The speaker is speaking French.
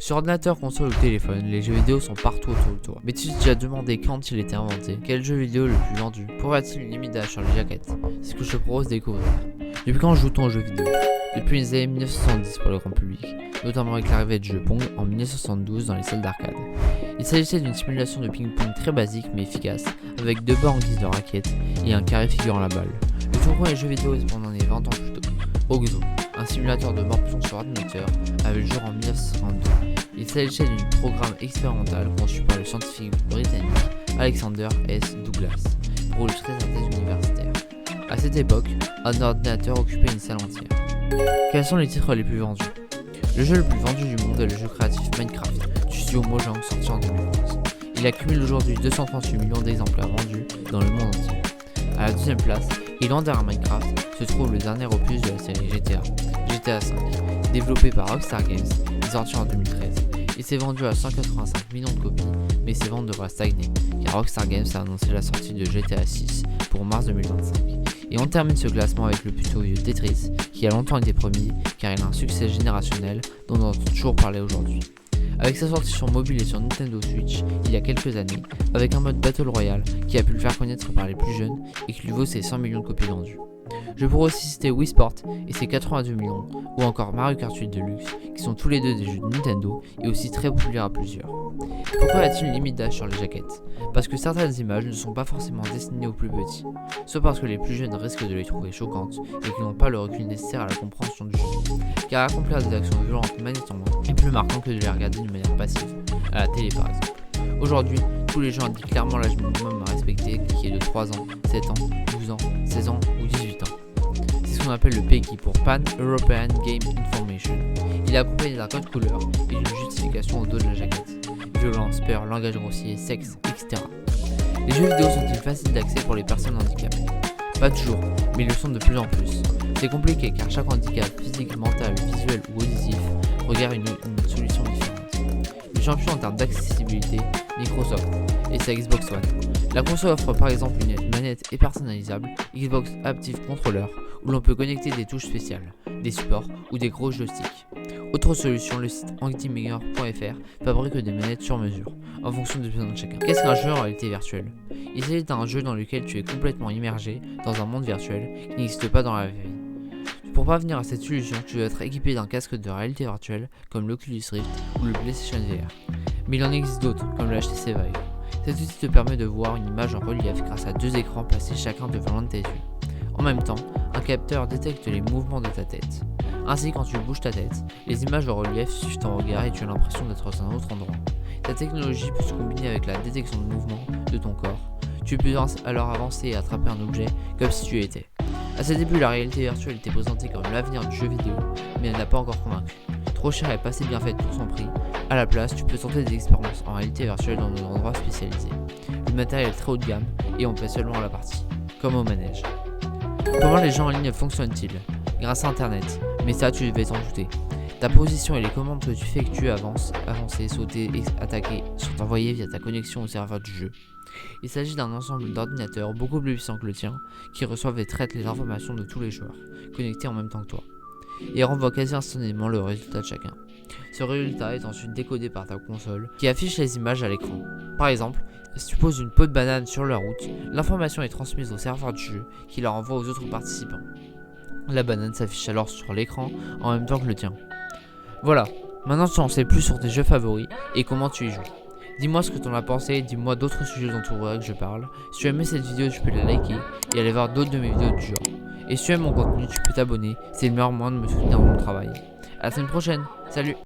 Sur ordinateur, console ou téléphone, les jeux vidéo sont partout autour de toi. Mais tu t'es déjà demandé quand il était inventé? Quel jeu vidéo est le plus vendu? Pourquoi a-t-il une limite d'âge sur les jaquettes? C'est ce que je te propose de découvrir. Depuis quand joue-t-on aux jeux vidéo? Depuis les années 1970 pour le grand public, notamment avec l'arrivée du jeu Pong en 1972 dans les salles d'arcade. Il s'agissait d'une simulation de ping-pong très basique mais efficace, avec deux barres en guise de raquettes et un carré figurant la balle. Le tout premier jeu vidéo est cependant né 20 ans plus tôt. Oxo, un simulateur de morpion sur ordinateur, avait le jour en 1952. Il s'agissait d'un programme expérimental conçu par le scientifique britannique Alexander S. Douglas pour illustrer sa thèse universitaire. A cette époque, un ordinateur occupait une salle entière. Quels sont les titres les plus vendus? Le jeu le plus vendu du monde est le jeu créatif Minecraft, du studio Mojang, sorti en 2011. Il accumule aujourd'hui 238 millions d'exemplaires vendus dans le monde entier. À la deuxième place, et loin derrière Minecraft, se trouve le dernier opus de la série GTA, GTA V, développé par Rockstar Games et sorti en 2013. Il s'est vendu à 185 millions de copies, mais ses ventes devraient stagner, car Rockstar Games a annoncé la sortie de GTA 6 pour mars 2025. Et on termine ce classement avec le plutôt vieux Tetris, qui a longtemps été premier, car il a un succès générationnel dont on entend toujours parler aujourd'hui. Avec sa sortie sur mobile et sur Nintendo Switch il y a quelques années, avec un mode Battle Royale qui a pu le faire connaître par les plus jeunes et qui lui vaut ses 100 millions de copies vendues. Je pourrais aussi citer Wii Sport et ses 82 millions, ou encore Mario Kart 8 Deluxe, qui sont tous les deux des jeux de Nintendo et aussi très populaires à plusieurs. Pourquoi y a-t-il une limite d'âge sur les jaquettes? Parce que certaines images ne sont pas forcément destinées aux plus petits, soit parce que les plus jeunes risquent de les trouver choquantes et qu'ils n'ont pas le recul nécessaire à la compréhension du jeu, car accomplir des actions violentes manette en main est plus marquant que de les regarder d'une manière passive, à la télé par exemple. Aujourd'hui, tous les gens indiquent clairement l'âge minimum à respecter qui est de 3 ans, 7 ans, 12 ans, 16 ans ou 18 ans. C'est ce qu'on appelle le PEGI pour Pan European Game Information. Il est accompagné d'un code couleur et d'une justification au dos de la jaquette. Violence, peur, langage grossier, sexe, etc. Les jeux vidéo sont-ils faciles d'accès pour les personnes handicapées? Pas toujours, mais ils le sont de plus en plus. C'est compliqué car chaque handicap physique, mental, visuel ou auditif requiert une solution différente. Le champion en termes d'accessibilité, Microsoft et sa Xbox One. La console offre par exemple une manette et personnalisable Xbox Active Controller où l'on peut connecter des touches spéciales, des supports ou des gros joysticks. Autre solution, le site antimaker.fr fabrique des manettes sur mesure, en fonction des besoins de chacun. Qu'est-ce qu'un jeu en réalité virtuelle? Il s'agit d'un jeu dans lequel tu es complètement immergé dans un monde virtuel qui n'existe pas dans la vraie vie. Pour parvenir à cette solution, tu dois être équipé d'un casque de réalité virtuelle comme l'Oculus Rift ou le PlayStation VR. Mais il en existe d'autres, comme le HTC Vive. Cet outil te permet de voir une image en relief grâce à deux écrans placés chacun devant l'un de tes yeux. En même temps, un capteur détecte les mouvements de ta tête. Ainsi, quand tu bouges ta tête, les images en relief suivent ton regard et tu as l'impression d'être dans un autre endroit. Ta technologie peut se combiner avec la détection de mouvement de ton corps. Tu peux alors avancer et attraper un objet comme si tu y étais. À ses débuts, la réalité virtuelle était présentée comme l'avenir du jeu vidéo, mais elle n'a pas encore convaincu. Trop cher et pas assez bien faite pour son prix. À la place, tu peux tenter des expériences en réalité virtuelle dans des endroits spécialisés. Le matériel est très haut de gamme et on paie seulement la partie, comme au manège. Comment les gens en ligne fonctionnent-ils? Grâce à internet, mais ça tu devais t'en douter. Ta position et les commandes que tu effectues avancer, sauter, attaquer sont envoyées via ta connexion au serveur du jeu. Il s'agit d'un ensemble d'ordinateurs beaucoup plus puissants que le tien qui reçoivent et traitent les informations de tous les joueurs, connectés en même temps que toi, et renvoient quasi instantanément le résultat de chacun. Ce résultat est ensuite décodé par ta console qui affiche les images à l'écran. Par exemple, si tu poses une peau de banane sur la route, l'information est transmise au serveur du jeu qui la renvoie aux autres participants. La banane s'affiche alors sur l'écran en même temps que le tien. Voilà, maintenant tu en sais plus sur tes jeux favoris et comment tu y joues. Dis-moi ce que t'en as pensé, dis-moi d'autres sujets dont tu voudrais que je parle. Si tu as aimé cette vidéo, tu peux la liker et aller voir d'autres de mes vidéos du genre. Et si tu aimes mon contenu, tu peux t'abonner, c'est le meilleur moyen de me soutenir dans mon travail. À la semaine prochaine, salut!